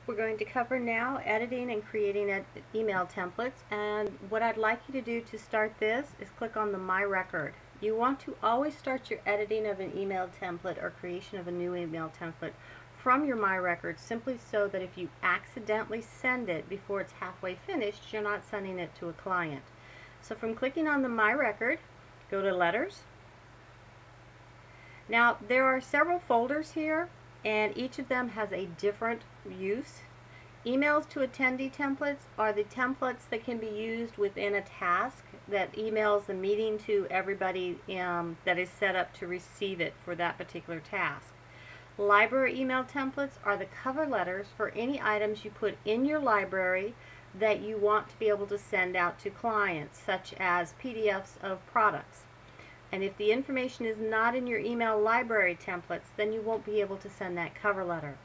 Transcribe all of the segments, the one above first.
We're going to cover now editing and creating email templates, and what I'd like you to do to start this is click on the My Record. You want to always start your editing of an email template or creation of a new email template from your My Record, simply so that if you accidentally send it before it's halfway finished, you're not sending it to a client. So from clicking on the My Record, go to Letters. Now there are several folders here, and each of them has a different use. Emails to attendee templates are the templates that can be used within a task that emails the meeting to everybody that is set up to receive it for that particular task. Library email templates are the cover letters for any items you put in your library that you want to be able to send out to clients, such as PDFs of products. And if the information is not in your email library templates, then you won't be able to send that cover letter.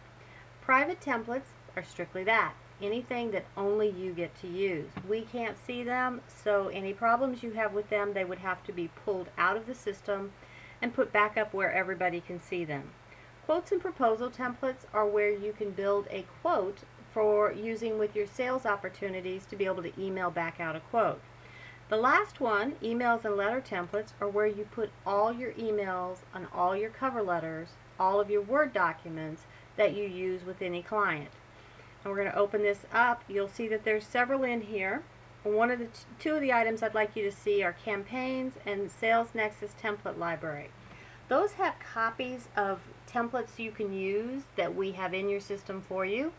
Private templates are strictly that, anything that only you get to use. We can't see them, so any problems you have with them, they would have to be pulled out of the system and put back up where everybody can see them. Quotes and proposal templates are where you can build a quote for using with your sales opportunities to be able to email back out a quote. The last one, emails and letter templates, are where you put all your emails and all your cover letters, all of your Word documents that you use with any client. And we're going to open this up. You'll see that there's several in here. Two of the items I'd like you to see are campaigns and Sales Nexus template library. Those have copies of templates you can use that we have in your system for you.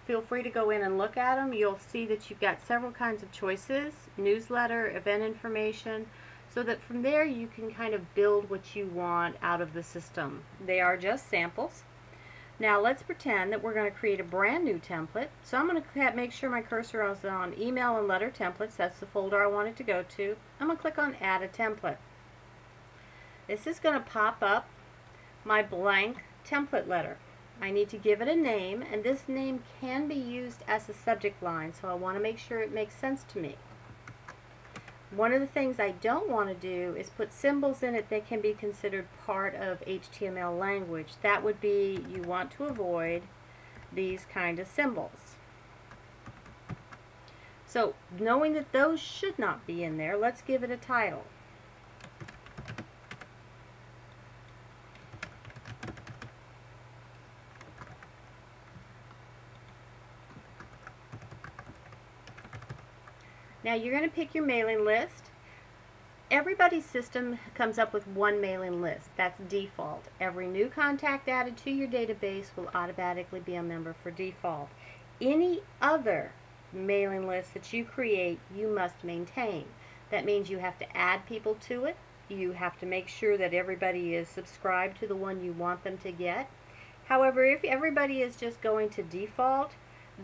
Feel free to go in and look at them. You'll see that you've got several kinds of choices, newsletter, event information, so that from there you can kind of build what you want out of the system. They are just samples. Now let's pretend that we're going to create a brand new template. So I'm going to make sure my cursor is on email and letter templates. That's the folder I want it to go to. I'm going to click on Add a Template. This is going to pop up my blank template letter. I need to give it a name, and this name can be used as a subject line, so I want to make sure it makes sense to me. One of the things I don't want to do is put symbols in it that can be considered part of HTML language. That would be, you want to avoid these kind of symbols. So knowing that those should not be in there, let's give it a title. Now you're going to pick your mailing list. Everybody's system comes up with one mailing list. That's default. Every new contact added to your database will automatically be a member for default. Any other mailing list that you create, you must maintain. That means you have to add people to it. You have to make sure that everybody is subscribed to the one you want them to get. However, if everybody is just going to default,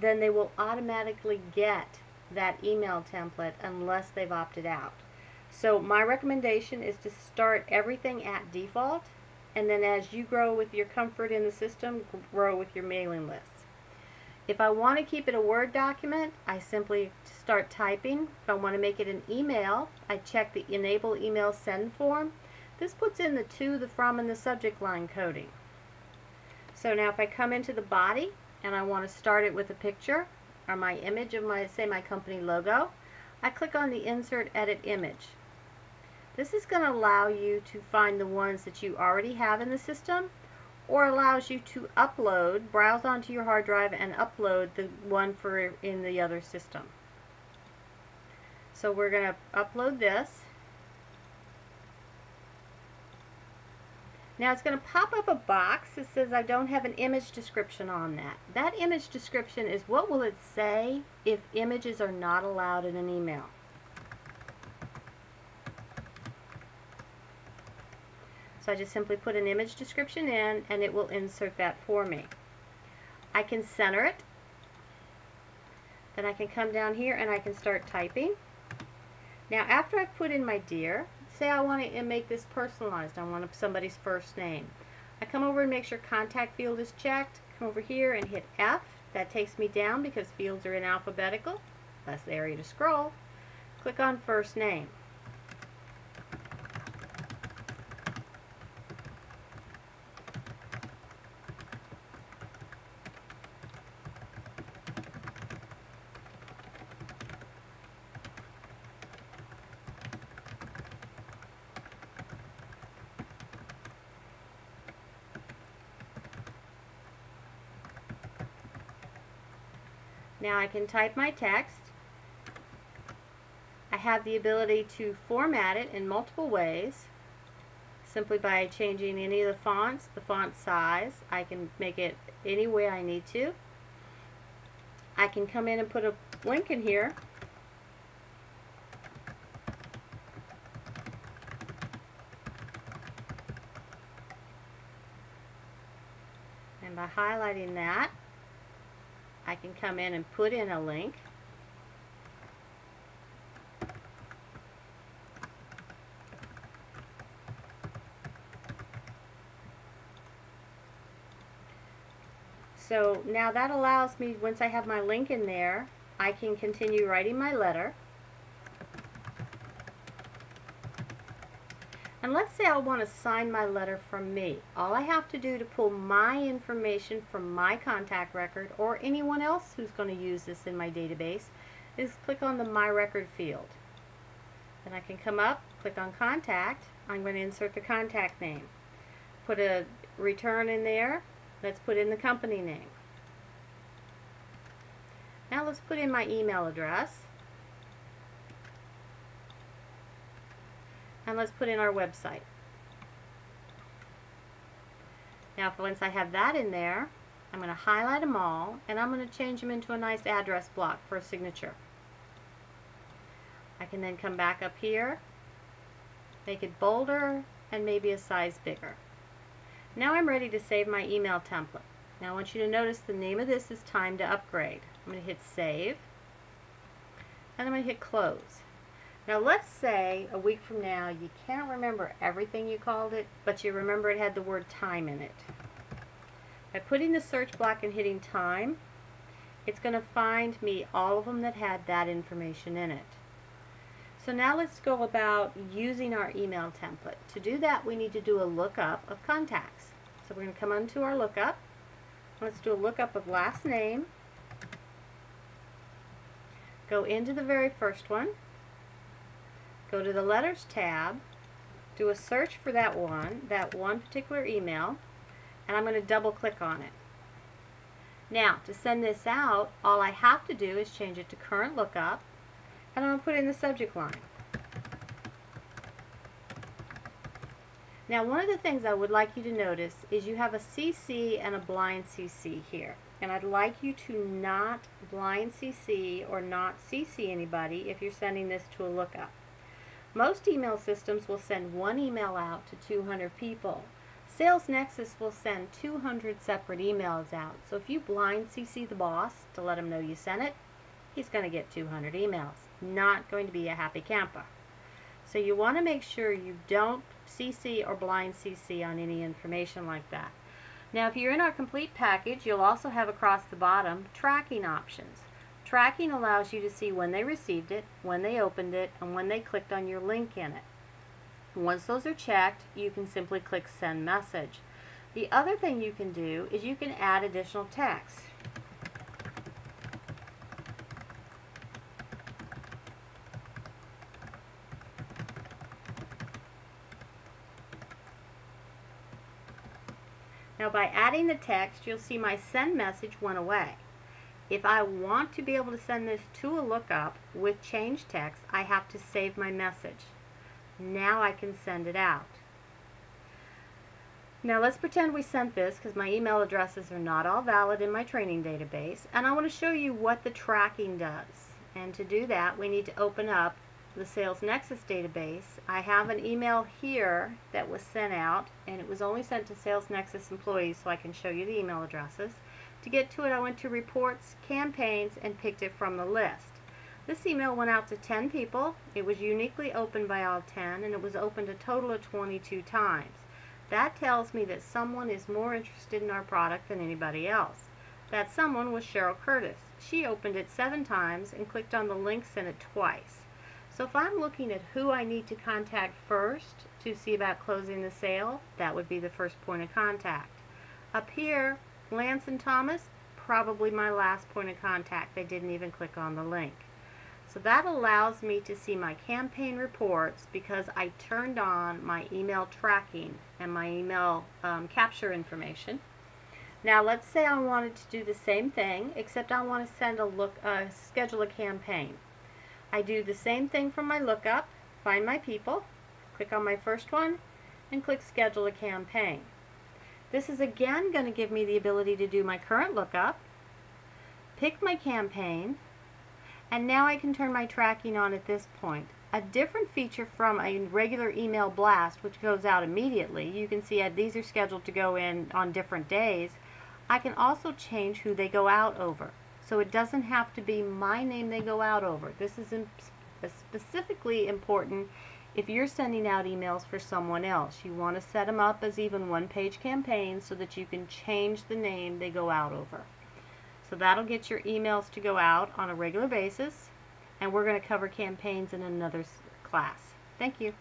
then they will automatically get that email template unless they've opted out. So my recommendation is to start everything at default, and then as you grow with your comfort in the system, grow with your mailing lists. If I want to keep it a Word document, I simply start typing. If I want to make it an email, I check the Enable Email Send form. This puts in the to, the from, and the subject line coding. So now if I come into the body and I want to start it with a picture or my image of my company logo, I click on the Insert Edit Image. This is going to allow you to find the ones that you already have in the system, or allows you to upload, browse onto your hard drive and upload the one in the other system. So we're going to upload this. Now it's going to pop up a box that says I don't have an image description on that. That image description is what will it say if images are not allowed in an email. So I just simply put an image description in and it will insert that for me. I can center it. Then I can come down here and I can start typing. Now after I've put in my dear, say I want to make this personalized. I want somebody's first name. I come over and make sure contact field is checked. Come over here and hit F. That takes me down because fields are in alphabetical. That's the area to scroll. Click on first name. Now I can type my text. I have the ability to format it in multiple ways simply by changing any of the fonts, the font size. I can make it any way I need to. I can come in and put a link in here. And by highlighting that, I can come in and put in a link. So now that allows me, once I have my link in there, I can continue writing my letter. And let's say I want to sign my letter from me. All I have to do to pull my information from my contact record or anyone else who's going to use this in my database is click on the My Record field. Then I can come up, click on Contact. I'm going to insert the contact name. Put a return in there. Let's put in the company name. Now let's put in my email address. And let's put in our website. Now once I have that in there, I'm going to highlight them all and I'm going to change them into a nice address block for a signature. I can then come back up here, make it bolder and maybe a size bigger. Now I'm ready to save my email template. Now I want you to notice the name of this is Time to Upgrade. I'm going to hit Save and I'm going to hit Close. Now let's say a week from now you can't remember everything you called it, but you remember it had the word time in it. By putting the search block and hitting time, it's going to find me all of them that had that information in it. So now let's go about using our email template. To do that, we need to do a lookup of contacts. So we're going to come onto our lookup. Let's do a lookup of last name. Go into the very first one. Go to the Letters tab, do a search for that one particular email, and I'm going to double click on it. Now, to send this out, all I have to do is change it to Current Lookup, and I'm going to put in the subject line. Now, one of the things I would like you to notice is you have a CC and a blind CC here. And I'd like you to not blind CC or not CC anybody if you're sending this to a lookup. Most email systems will send one email out to 200 people. SalesNexus will send 200 separate emails out. So if you blind CC the boss to let him know you sent it, he's going to get 200 emails. Not going to be a happy camper. So you want to make sure you don't CC or blind CC on any information like that. Now if you're in our complete package, you'll also have across the bottom tracking options. Tracking allows you to see when they received it, when they opened it, and when they clicked on your link in it. Once those are checked, you can simply click Send Message. The other thing you can do is you can add additional text. Now by adding the text, you'll see my send message went away. If I want to be able to send this to a lookup with change text, I have to save my message. Now I can send it out. Now let's pretend we sent this because my email addresses are not all valid in my training database, and I want to show you what the tracking does. And to do that, we need to open up the SalesNexus database. I have an email here that was sent out, and it was only sent to SalesNexus employees, so I can show you the email addresses. To get to it, I went to Reports, Campaigns, and picked it from the list. This email went out to 10 people. It was uniquely opened by all 10, and it was opened a total of 22 times. That tells me that someone is more interested in our product than anybody else. That someone was Cheryl Curtis. She opened it 7 times and clicked on the link sent it twice. So if I'm looking at who I need to contact first to see about closing the sale, that would be the first point of contact. Up here, Lance and Thomas, probably my last point of contact. They didn't even click on the link. So that allows me to see my campaign reports because I turned on my email tracking and my email capture information. Now let's say I wanted to do the same thing, except I want to schedule a campaign. I do the same thing for my lookup, find my people, click on my first one, and click schedule a campaign. This is again going to give me the ability to do my current lookup, pick my campaign, and now I can turn my tracking on at this point. A different feature from a regular email blast, which goes out immediately, you can see these are scheduled to go in on different days. I can also change who they go out over. So it doesn't have to be my name they go out over. This is specifically important if you're sending out emails for someone else. You want to set them up as even one-page campaigns so that you can change the name they go out over. So that'll get your emails to go out on a regular basis, and we're going to cover campaigns in another class. Thank you.